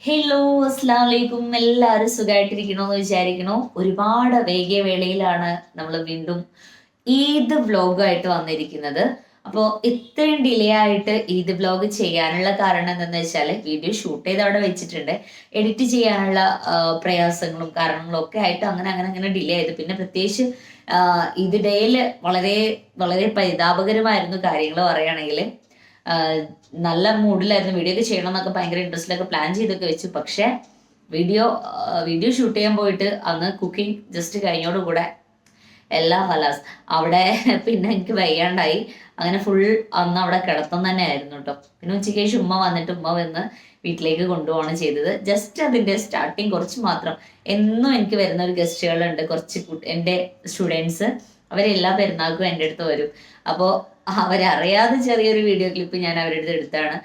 Hello, അസ്സാം വലൈക്കും. എല്ലാവരും സുഖമായിട്ടിരിക്കണമെന്ന് വിചാരിക്കണു. ഒരുപാട് വൈകിയ വേളയിലാണ് നമ്മൾ വീണ്ടും ഈദ് വ്ലോഗായിട്ട് വന്നിരിക്കുന്നത്. അപ്പോൾ ഇത്രയും ഡിലേ ആയിട്ട് ഈദ് വ്ലോഗ് ചെയ്യാനുള്ള കാരണം എന്താണെന്ന് വെച്ചാൽ വീഡിയോ ഷൂട്ട് ചെയ്ത് അവിടെ വെച്ചിട്ടുണ്ട്. എഡിറ്റ് ചെയ്യാനുള്ള പ്രയാസങ്ങളും കാരണങ്ങളും ഒക്കെ ആയിട്ട് അങ്ങനെ അങ്ങനെ അങ്ങനെ ഡിലേ ആയത്. പിന്നെ പ്രത്യേകിച്ച് ഈദ് ഡേയിൽ വളരെ വളരെ പരിതാപകരമായിരുന്നു കാര്യങ്ങൾ പറയുകയാണെങ്കിൽ. നല്ല മൂഡിലായിരുന്നു. വീഡിയോ ഒക്കെ ചെയ്യണം എന്നൊക്കെ ഭയങ്കര ഇൻട്രസ്റ്റിലൊക്കെ പ്ലാൻ ചെയ്തൊക്കെ വെച്ചു. പക്ഷേ വീഡിയോ വീഡിയോ ഷൂട്ട് ചെയ്യാൻ പോയിട്ട് അന്ന് കുക്കിംഗ് ജസ്റ്റ് കഴിഞ്ഞോടുകൂടെ എല്ലാം ഹലാസ് അവിടെ പിന്നെ എനിക്ക് വയ്യാണ്ടായി. അങ്ങനെ ഫുൾ അന്ന് അവിടെ കിടത്തം തന്നെ ആയിരുന്നു കേട്ടോ. പിന്നെ ഉച്ചയ്ക്ക് ശേഷം ഉമ്മ വന്നിട്ട് ഉമ്മ വന്ന് വീട്ടിലേക്ക് കൊണ്ടുപോവാണ് ചെയ്തത്. ജസ്റ്റ് അതിൻ്റെ സ്റ്റാർട്ടിങ് കുറച്ച് മാത്രം. എന്നും എനിക്ക് വരുന്ന ഒരു ഗസ്റ്റുകളുണ്ട്, കുറച്ച് എൻ്റെ സ്റ്റുഡൻസ്. അവരെല്ലാ പെരുന്നാൾക്കും എൻ്റെ അടുത്ത് വരും. അപ്പോൾ അവരറിയാതെ ചെറിയൊരു വീഡിയോ ക്ലിപ്പ് ഞാൻ അവരുടെ അടുത്ത് എടുത്താണ്.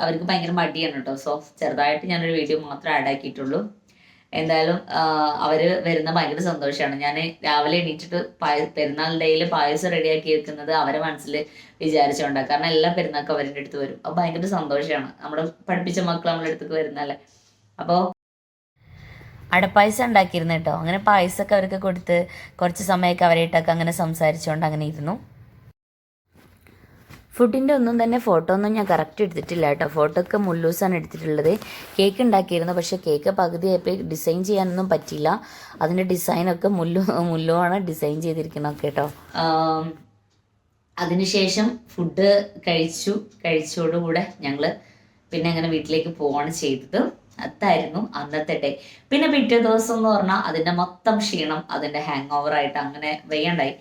അവർക്ക് ഭയങ്കര മടിയാണ് കേട്ടോ. സോ ചെറുതായിട്ട് ഞാനൊരു വീഡിയോ മാത്രം ആഡ് ആക്കിയിട്ടുള്ളൂ. എന്തായാലും അവര് വരുന്ന ഭയങ്കര സന്തോഷമാണ്. ഞാൻ രാവിലെ എണീറ്റിട്ട് പെരുന്നാൾ ഡേയിൽ പായസം റെഡിയാക്കി വെക്കുന്നത് അവരെ മനസ്സിൽ വിചാരിച്ചുകൊണ്ടാണ്. കാരണം എല്ലാ പെരുന്നാൾക്കും അവരുടെ അടുത്ത് വരും. അപ്പോൾ ഭയങ്കര സന്തോഷമാണ്. നമ്മുടെ പഠിപ്പിച്ച മക്കൾ നമ്മുടെ അടുത്തേക്ക് വരുന്നല്ലേ. അപ്പോൾ അടപ്പായസം ഉണ്ടാക്കിയിരുന്നു കേട്ടോ. അങ്ങനെ പായസമൊക്കെ അവർക്ക് കൊടുത്ത് കുറച്ച് സമയമൊക്കെ അവരായിട്ടൊക്കെ അങ്ങനെ സംസാരിച്ചുകൊണ്ട് അങ്ങനെ ഇരുന്നു. ഫുഡിൻ്റെ ഒന്നും തന്നെ ഫോട്ടോ ഒന്നും ഞാൻ കറക്റ്റ് എടുത്തിട്ടില്ല കേട്ടോ. ഫോട്ടോ ഒക്കെ മുല്ലൂസാണ് എടുത്തിട്ടുള്ളത്. കേക്ക് ഉണ്ടാക്കിയിരുന്നു, പക്ഷേ കേക്ക് പകുതിയായപ്പോൾ ഡിസൈൻ ചെയ്യാനൊന്നും പറ്റിയില്ല. അതിൻ്റെ ഡിസൈനൊക്കെ മുല്ലുവാണ് ഡിസൈൻ ചെയ്തിരിക്കുന്നത് കേട്ടോ. അതിനുശേഷം ഫുഡ് കഴിച്ചോടുകൂടെ ഞങ്ങൾ പിന്നെ അങ്ങനെ വീട്ടിലേക്ക് പോവാണ് ചെയ്തത്. അതായിരുന്നു അന്നത്തെ ഡേ. പിന്നെ പിറ്റേ ദിവസം എന്ന് പറഞ്ഞാൽ അതിൻ്റെ മൊത്തം ക്ഷീണം, അതിൻ്റെ ഹാങ് ഓവറായിട്ട് അങ്ങനെ വയ്യണ്ടായി.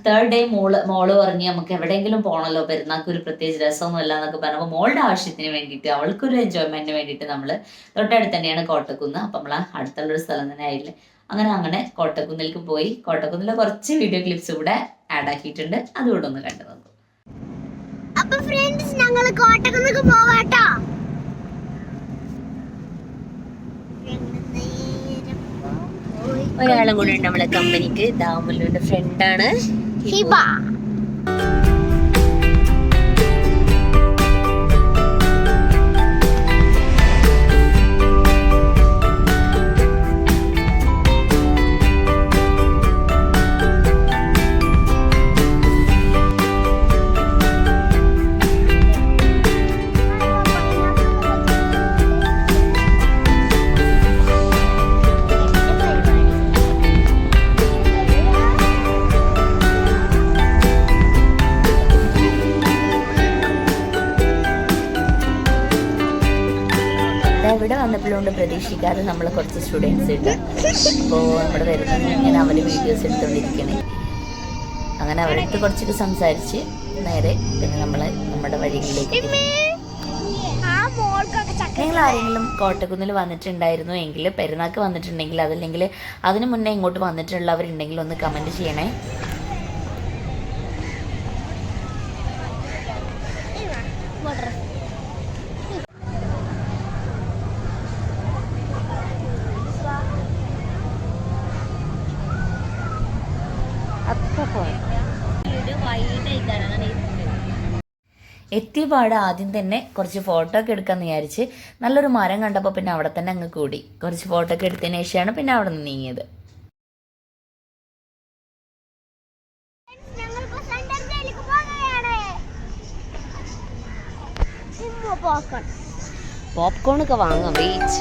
തേർഡ് ഡേ മോള് പറഞ്ഞ് നമുക്ക് എവിടെയെങ്കിലും പോകണമല്ലോ, പെരുന്നാൾക്ക് ഒരു പ്രത്യേകിച്ച് രസമൊന്നുമില്ല എന്നൊക്കെ പറഞ്ഞപ്പോൾ മോളുടെ ആവശ്യത്തിന് വേണ്ടിയിട്ട് അവൾക്കൊരു എൻജോയ്മെന്റിന് വേണ്ടിയിട്ട് നമ്മൾ തൊട്ടടുത്ത് തന്നെയാണ് കോട്ടക്കുന്ന്. അപ്പം നമ്മൾ അടുത്തുള്ളൊരു സ്ഥലം തന്നെ ആയില്ലേ. അങ്ങനെ കോട്ടക്കുന്നിലേക്ക് പോയി. കോട്ടക്കുന്നിലെ കുറച്ച് വീഡിയോ ക്ലിപ്സ് ഇവിടെ ആഡ് ആക്കിയിട്ടുണ്ട്. അതുകൂടെ ഒന്ന് കണ്ടു നോക്കും. അപ്പൊ ഫ്രണ്ട്സ് ഞങ്ങൾ കോട്ടക്കുന്നിലേക്ക് പോവാട്ടോ. ഒരാളും കൂടെ ഉണ്ട് നമ്മളെ കമ്പനിക്ക്. ദാമുലുവിന്റെ ഫ്രണ്ടാണ് ഹിബ. ഇവിടെ വന്നപ്പോഴുകൊണ്ട് പ്രതീക്ഷിക്കാതെ നമ്മൾ കുറച്ച് സ്റ്റുഡൻസ് ഉണ്ട്. അപ്പോൾ നമ്മുടെ വരുന്നത് ഇങ്ങനെ അവർ വീഡിയോസ് എടുത്തുകൊണ്ടിരിക്കണേ. അങ്ങനെ അവരടുത്ത് കുറച്ചൊക്കെ സംസാരിച്ച് നേരെ പിന്നെ നമ്മുടെ വഴികളിലേക്ക്. നിങ്ങൾ ആരെങ്കിലും കോട്ടക്കുന്നിൽ വന്നിട്ടുണ്ടായിരുന്നു എങ്കിൽ, പെരുന്നാൾക്ക് വന്നിട്ടുണ്ടെങ്കിൽ, അതല്ലെങ്കിൽ അതിന് മുന്നേ ഇങ്ങോട്ട് വന്നിട്ടുള്ളവരുണ്ടെങ്കിൽ ഒന്ന് കമൻറ്റ് ചെയ്യണേ. എത്തിയപാട് ആദ്യം തന്നെ കുറച്ച് ഫോട്ടോ ഒക്കെ എടുക്കാമെന്ന് വിചാരിച്ച് നല്ലൊരു മരം കണ്ടപ്പോൾ പിന്നെ അവിടെ തന്നെ അങ്ങ് കൂടി. കുറച്ച് ഫോട്ടോ ഒക്കെ എടുത്തതിന് ശേഷമാണ് പിന്നെ അവിടെ നിന്ന് നീങ്ങിയത്. പോപ്കോൺ ഒക്കെ വാങ്ങാം. വെയിറ്റ്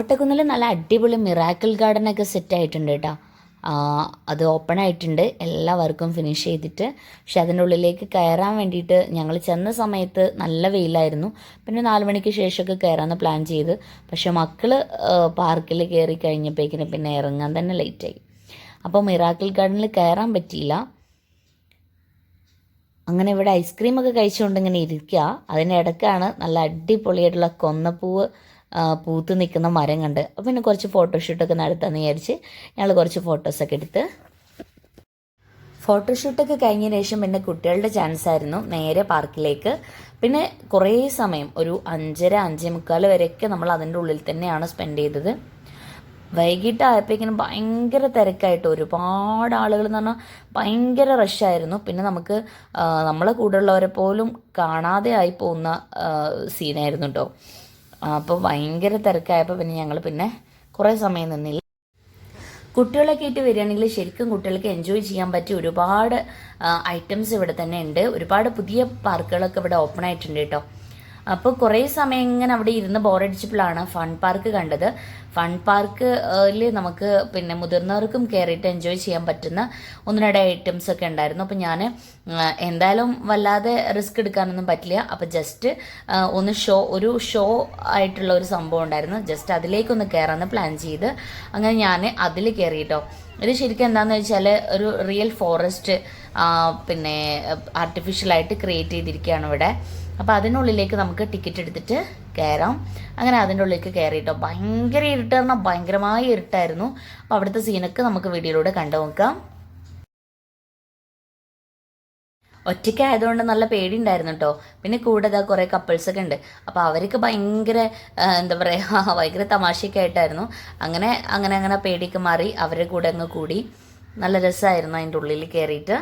കോട്ടക്കുന്നിൽ നല്ല അടിപൊളി മിറാക്കിൾ ഗാർഡനൊക്കെ സെറ്റ് ആയിട്ടുണ്ട് കേട്ടോ. അത് ഓപ്പൺ ആയിട്ടുണ്ട്, എല്ലാവർക്കും ഫിനിഷ് ചെയ്തിട്ട്. പക്ഷെ അതിൻ്റെ ഉള്ളിലേക്ക് കയറാൻ വേണ്ടിയിട്ട് ഞങ്ങൾ ചെന്ന സമയത്ത് നല്ല വെയിലായിരുന്നു. പിന്നെ 4 മണിക്ക് ശേഷമൊക്കെ കയറാമെന്ന് പ്ലാൻ ചെയ്ത്, പക്ഷെ മക്കൾ പാർക്കിൽ കയറി കഴിഞ്ഞപ്പോഴേക്കിന് പിന്നെ ഇറങ്ങാൻ തന്നെ ലേറ്റായി. അപ്പോൾ മിറാക്കിൾ ഗാർഡനിൽ കയറാൻ പറ്റിയില്ല. അങ്ങനെ ഇവിടെ ഐസ്ക്രീമൊക്കെ കഴിച്ചുകൊണ്ട് ഇങ്ങനെ ഇരിക്കുക. അതിനിടയ്ക്കാണ് നല്ല അടിപൊളിയായിട്ടുള്ള കൊന്നപ്പൂവ് പൂത്ത് നിൽക്കുന്ന മരം കണ്ട്. അപ്പോൾ പിന്നെ കുറച്ച് ഫോട്ടോഷൂട്ടൊക്കെ നടത്താമെന്ന് വിചാരിച്ച് ഞങ്ങൾ കുറച്ച് ഫോട്ടോസൊക്കെ എടുത്ത്. ഫോട്ടോഷൂട്ടൊക്കെ കഴിഞ്ഞ ശേഷം പിന്നെ കുട്ടികളുടെ ചാൻസ് ആയിരുന്നു നേരെ പാർക്കിലേക്ക്. പിന്നെ കുറേ സമയം ഒരു 5:30 5:45 വരെയൊക്കെ നമ്മൾ അതിൻ്റെ ഉള്ളിൽ തന്നെയാണ് സ്പെൻഡ് ചെയ്തത്. വൈകിട്ടായപ്പോഴേക്കിനും ഭയങ്കര തിരക്കായിട്ട് ഒരുപാട് ആളുകൾ എന്ന് പറഞ്ഞാൽ ഭയങ്കര റഷായിരുന്നു. പിന്നെ നമുക്ക് നമ്മളെ കൂടെയുള്ളവരെ പോലും കാണാതെ ആയി പോകുന്ന സീനായിരുന്നു കേട്ടോ. അപ്പോൾ ഭയങ്കര തിരക്കായപ്പോൾ പിന്നെ ഞങ്ങൾ പിന്നെ കുറേ സമയം നിന്നില്ല. കുട്ടികളൊക്കെ ആയിട്ട് വരികയാണെങ്കിൽ ശരിക്കും കുട്ടികൾക്ക് എൻജോയ് ചെയ്യാൻ പറ്റിയ ഒരുപാട് ഐറ്റംസ് ഇവിടെ തന്നെ ഉണ്ട്. ഒരുപാട് പുതിയ പാർക്കുകളൊക്കെ ഇവിടെ ഓപ്പൺ ആയിട്ടുണ്ട് കേട്ടോ. അപ്പോൾ കുറേ സമയം ഇങ്ങനെ അവിടെ ഇരുന്ന് ബോറടിച്ചപ്പോഴാണ് ഫൺ പാർക്ക് കണ്ടത്. ഫൺ പാർക്കിൽ നമുക്ക് പിന്നെ മുതിർന്നവർക്കും കയറിയിട്ട് എൻജോയ് ചെയ്യാൻ പറ്റുന്ന 1-2 ഐറ്റംസ് ഒക്കെ ഉണ്ടായിരുന്നു. അപ്പോൾ ഞാൻ എന്തായാലും വല്ലാതെ റിസ്ക് എടുക്കാനൊന്നും പറ്റില്ല. അപ്പോൾ ജസ്റ്റ് ഒരു ഷോ ആയിട്ടുള്ള ഒരു സംഭവം ഉണ്ടായിരുന്നു. ജസ്റ്റ് അതിലേക്കൊന്ന് കയറാമെന്ന് പ്ലാൻ ചെയ്ത് അങ്ങനെ ഞാൻ അതിൽ കയറിയിട്ടോ. ഇത് ശരിക്കും എന്താണെന്ന് വെച്ചാൽ ഒരു റിയൽ ഫോറസ്റ്റ് പിന്നെ ആർട്ടിഫിഷ്യലായിട്ട് ക്രിയേറ്റ് ചെയ്തിരിക്കുകയാണ് ഇവിടെ. അപ്പോൾ അതിനുള്ളിലേക്ക് നമുക്ക് ടിക്കറ്റ് എടുത്തിട്ട് കയറാം. അങ്ങനെ അതിൻ്റെ ഉള്ളിലേക്ക് കയറിയിട്ടോ. ഭയങ്കര ഇരുട്ട് പറഞ്ഞാൽ ഭയങ്കരമായ ഇരുട്ടായിരുന്നു. അപ്പോൾ അവിടുത്തെ സീനൊക്കെ നമുക്ക് വീഡിയോയിലൂടെ കണ്ടു നോക്കാം. ഒറ്റയ്ക്കായതുകൊണ്ട് നല്ല പേടി ഉണ്ടായിരുന്നു കേട്ടോ. പിന്നെ കൂടെ ഇതാ കുറേ കപ്പിൾസൊക്കെ ഉണ്ട്. അപ്പോൾ അവർക്ക് ഭയങ്കര എന്താ പറയുക ഭയങ്കര തമാശയൊക്കെ ആയിട്ടായിരുന്നു. അങ്ങനെ പേടിയൊക്കെ മാറി അവരുടെ കൂടെ അങ്ങ് കൂടി. നല്ല രസമായിരുന്നു അതിൻ്റെ ഉള്ളിൽ കയറിയിട്ട്.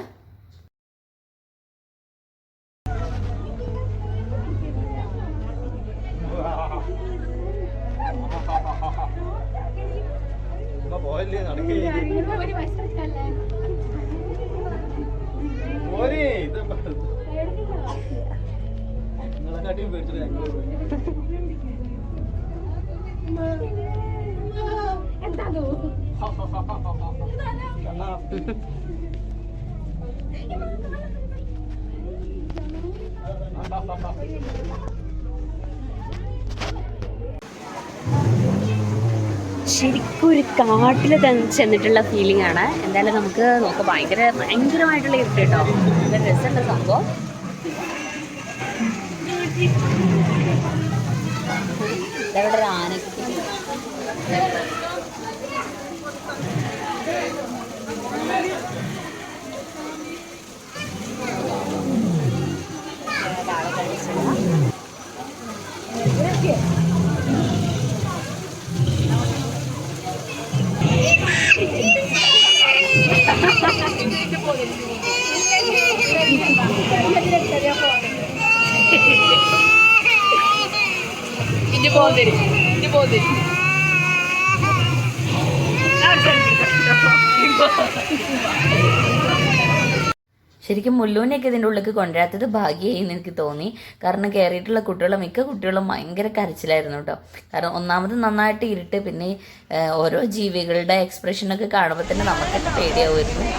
ശരിക്കും ഒരു കാട്ടിൽ ചെന്നിട്ടുള്ള ഫീലിംഗ് ആണ്. എന്തായാലും നമുക്ക് നോക്കാം. ഭയങ്കരമായിട്ടുള്ള ഇരുട്ട് കേട്ടോ. നല്ല രസമുള്ള സംഭവം. ഇവിടെ ഒരു ആനക്കുട്ടി ശരിക്കും മുല്ലൂനെയൊക്കെ ഇതിൻ്റെ ഉള്ളിലേക്ക് കൊണ്ടുവരാത്തത് ഭാഗ്യമായി എന്ന് എനിക്ക് തോന്നി. കാരണം കയറിയിട്ടുള്ള മിക്ക കുട്ടികളും ഭയങ്കര കരച്ചിലായിരുന്നു കേട്ടോ. കാരണം ഒന്നാമത് നന്നായിട്ട് ഇരുട്ട്, പിന്നെ ഓരോ ജീവികളുടെ എക്സ്പ്രഷനൊക്കെ കാണുമ്പോൾ തന്നെ നമുക്കൊക്കെ പേടിയാവുമായിരുന്നു.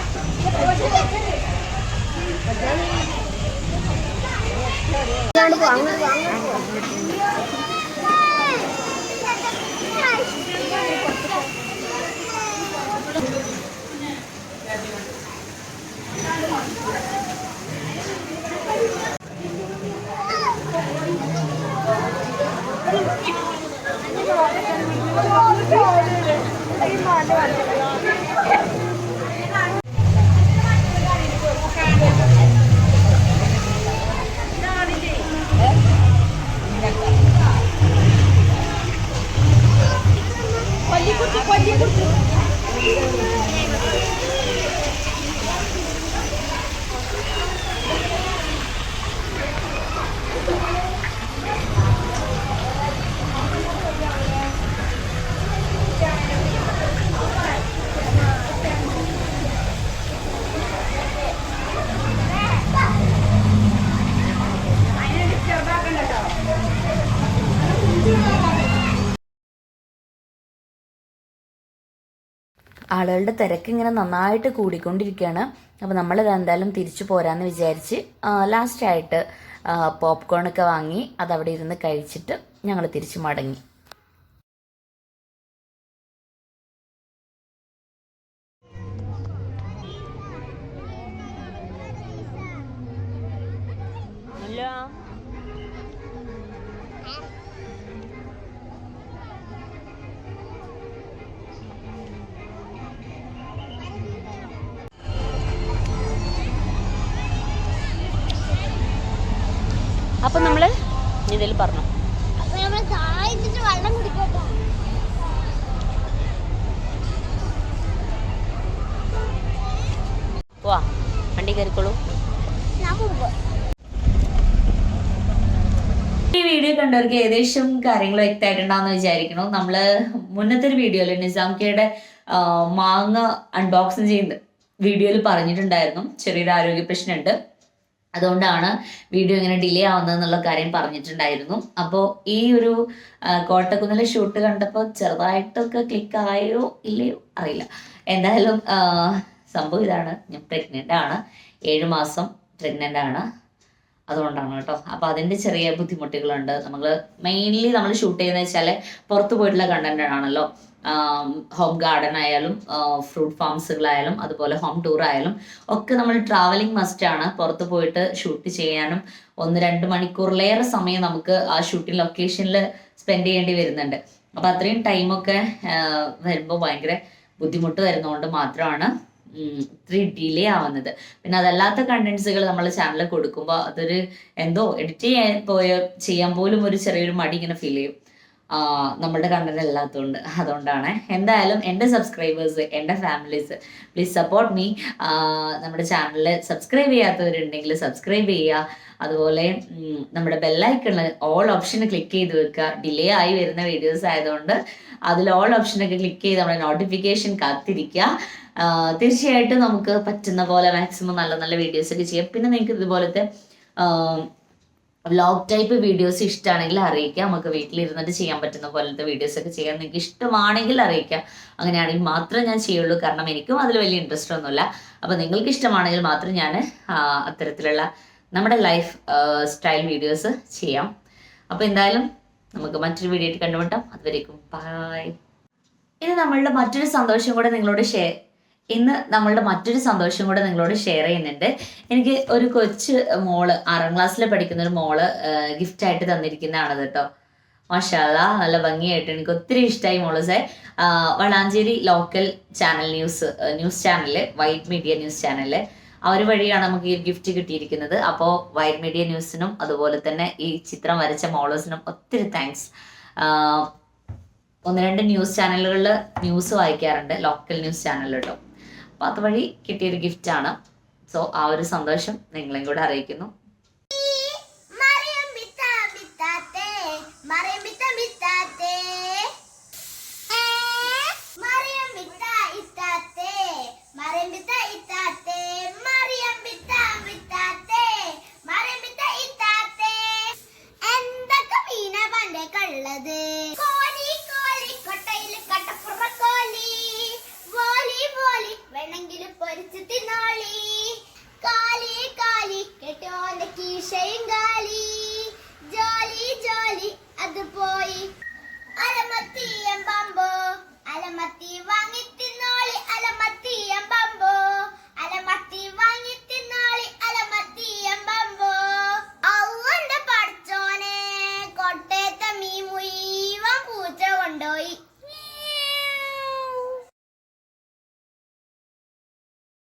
ആളുകളുടെ തിരക്ക് ഇങ്ങനെ നന്നായിട്ട് കൂടിക്കൊണ്ടിരിക്കുകയാണ്. അപ്പോൾ നമ്മളിത് എന്തായാലും തിരിച്ചു പോരാന്ന് വിചാരിച്ച് ലാസ്റ്റായിട്ട് പോപ്കോണൊക്കെ വാങ്ങി അതവിടെ ഇരുന്ന് കഴിച്ചിട്ട് ഞങ്ങൾ തിരിച്ചു മടങ്ങി. അപ്പം നമ്മൾ ഇതിൽ പറഞ്ഞു അപ്പൊ നമ്മൾ താഴ്ത്തിട്ട് വെള്ളം കുടിക്കട്ടോ. വാ വണ്ടി കയറിക്കോളൂ. ഞാൻ മുമ്പ് ഈ വീഡിയോ കണ്ടവർക്ക് ഏകദേശം കാര്യങ്ങൾ വ്യക്തമായിട്ടുണ്ടാന്ന് വിചാരിക്കണു. നമ്മള് മുന്നത്തെ ഒരു വീഡിയോയില് നിസാംകയുടെ മാങ്ങ അൺബോക്സിങ് ചെയ്യുന്ന വീഡിയോയിൽ പറഞ്ഞിട്ടുണ്ടായിരുന്നു ചെറിയൊരു ആരോഗ്യ പ്രശ്നമുണ്ട്, അതുകൊണ്ടാണ് വീഡിയോ ഇങ്ങനെ ഡിലേ ആവുന്നതെന്നുള്ള കാര്യം പറഞ്ഞിട്ടുണ്ടായിരുന്നു. അപ്പോൾ ഈ ഒരു കോട്ടക്കുന്നിലെ ഷൂട്ട് കണ്ടപ്പോൾ ചെറുതായിട്ടൊക്കെ ക്ലിക്ക് ആയോ ഇല്ലയോ അറിയില്ല. എന്തായാലും സംഭവം ഇതാണ്, ഞാൻ പ്രഗ്നൻ്റ് ആണ്, 7 മാസം പ്രഗ്നൻ്റ് ആണ്. അതുകൊണ്ടാണ് കേട്ടോ. അപ്പോൾ അതിൻ്റെ ചെറിയ ബുദ്ധിമുട്ടുകളുണ്ട്. മെയിൻലി നമ്മൾ ഷൂട്ട് ചെയ്യുന്നത് വെച്ചാൽ പുറത്ത് പോയിട്ടുള്ള കണ്ടന്റ് ആണല്ലോ. ഹോം ഗാർഡൻ ആയാലും ഫ്രൂട്ട് ഫാംസുകളായാലും അതുപോലെ ഹോം ടൂർ ആയാലും ഒക്കെ നമ്മൾ ട്രാവലിംഗ് മസ്റ്റാണ്. പുറത്ത് പോയിട്ട് ഷൂട്ട് ചെയ്യാനും 1-2 മണിക്കൂറിലേറെ സമയം നമുക്ക് ആ ഷൂട്ടിംഗ് ലൊക്കേഷനിൽ സ്പെൻഡ് ചെയ്യേണ്ടി വരുന്നുണ്ട്. അപ്പോൾ അത്രയും ടൈമൊക്കെ വരുമ്പോൾ ഭയങ്കര ബുദ്ധിമുട്ട് വരുന്നതുകൊണ്ട് മാത്രമാണ് ഇത്രയും ഡിലേ ആവുന്നത്. പിന്നെ അതല്ലാത്ത കണ്ടന്റ്സുകൾ നമ്മൾ ചാനലിൽ കൊടുക്കുമ്പോൾ അതൊരു എന്തോ എഡിറ്റ് ചെയ്യാൻ പോലും ഒരു ചെറിയൊരു മടി ഇങ്ങനെ ഫീൽ ചെയ്യും, നമ്മളുടെ കണ്ടന്റ് അല്ലാത്തതുകൊണ്ട്. അതുകൊണ്ടാണ്. എന്തായാലും എൻ്റെ സബ്സ്ക്രൈബേഴ്സ്, എൻ്റെ ഫാമിലീസ്, പ്ലീസ് സപ്പോർട്ട് മീ. നമ്മുടെ ചാനലിൽ സബ്സ്ക്രൈബ് ചെയ്യാത്തവരുണ്ടെങ്കിൽ സബ്സ്ക്രൈബ് ചെയ്യുക. അതുപോലെ നമ്മുടെ ബെല്ലൈക്കണിൽ ഓൾ ഓപ്ഷന് ക്ലിക്ക് ചെയ്ത് വെക്കുക. ഡിലേ ആയി വരുന്ന വീഡിയോസ് ആയതുകൊണ്ട് അതിൽ ഓൾ ഓപ്ഷനൊക്കെ ക്ലിക്ക് ചെയ്ത് നമ്മുടെ നോട്ടിഫിക്കേഷൻ കാത്തിരിക്കുക. തീർച്ചയായിട്ടും നമുക്ക് പറ്റുന്ന പോലെ മാക്സിമം നല്ല നല്ല വീഡിയോസ് ഒക്കെ ചെയ്യാം. പിന്നെ നിങ്ങൾക്ക് ഇതുപോലത്തെ വ്ലോഗ് ടൈപ്പ് വീഡിയോസ് ഇഷ്ടമാണെങ്കിൽ അറിയിക്കുക. നമുക്ക് വീട്ടിലിരുന്നിട്ട് ചെയ്യാൻ പറ്റുന്ന പോലത്തെ വീഡിയോസ് ഒക്കെ ചെയ്യാൻ നിങ്ങൾക്ക് ഇഷ്ടമാണെങ്കിൽ അറിയിക്കുക. അങ്ങനെയാണെങ്കിൽ മാത്രമേ ഞാൻ ചെയ്യുള്ളൂ, കാരണം എനിക്കും അതിൽ വലിയ ഇൻട്രസ്റ്റ് ഒന്നുമില്ല. അപ്പോൾ നിങ്ങൾക്ക് ഇഷ്ടമാണെങ്കിൽ മാത്രം ഞാൻ അത്തരത്തിലുള്ള നമ്മുടെ ലൈഫ് സ്റ്റൈൽ വീഡിയോസ് ചെയ്യാം. അപ്പോൾ എന്തായാലും നമുക്ക് മറ്റൊരു വീഡിയോ ആയിട്ട് കണ്ടുമുട്ടാം. അതുവരേക്കും ബൈ. ഇന്ന് നമ്മളുടെ മറ്റൊരു സന്തോഷം കൂടെ നിങ്ങളോട് ഷെയർ ചെയ്യുന്നുണ്ട്. എനിക്ക് ഒരു കൊച്ചു മോള് 6ാം ക്ലാസ്സിൽ പഠിക്കുന്ന ഒരു മോള് ഗിഫ്റ്റ് ആയിട്ട് തന്നിരിക്കുന്നതാണ് കേട്ടോ. മാഷാഅല്ലാ, നല്ല ഭംഗിയായിട്ട് എനിക്ക് ഒത്തിരി ഇഷ്ടമായി മോളൂസെ. വളാഞ്ചേരി ലോക്കൽ ചാനൽ ന്യൂസ് ചാനലില്, വൈറ്റ് മീഡിയ ന്യൂസ് ചാനലില് അവർ വഴിയാണ് നമുക്ക് ഈ ഗിഫ്റ്റ് കിട്ടിയിരിക്കുന്നത്. അപ്പോൾ വൈറ്റ് മീഡിയ ന്യൂസിനും അതുപോലെ തന്നെ ഈ ചിത്രം വരച്ച മോളൂസിനും ഒത്തിരി താങ്ക്സ്. 1-2 ന്യൂസ് ചാനലുകളിൽ ന്യൂസ് വായിക്കാറുണ്ട്, ലോക്കൽ ന്യൂസ് ചാനൽ കേട്ടോ. അപ്പോൾ അതുവഴി കിട്ടിയൊരു ഗിഫ്റ്റാണ്. സോ ആ ഒരു സന്തോഷം നിങ്ങളെയും കൂടെ അറിയിക്കുന്നു. എന്തൊക്കെ മീനാ പണ്ടേ കള്ളത്? വേണമെങ്കിലും പൊരിച്ചു തിന്നോളി. കാലി കാലി കെട്ടോന്റെ കീശയും കാലി.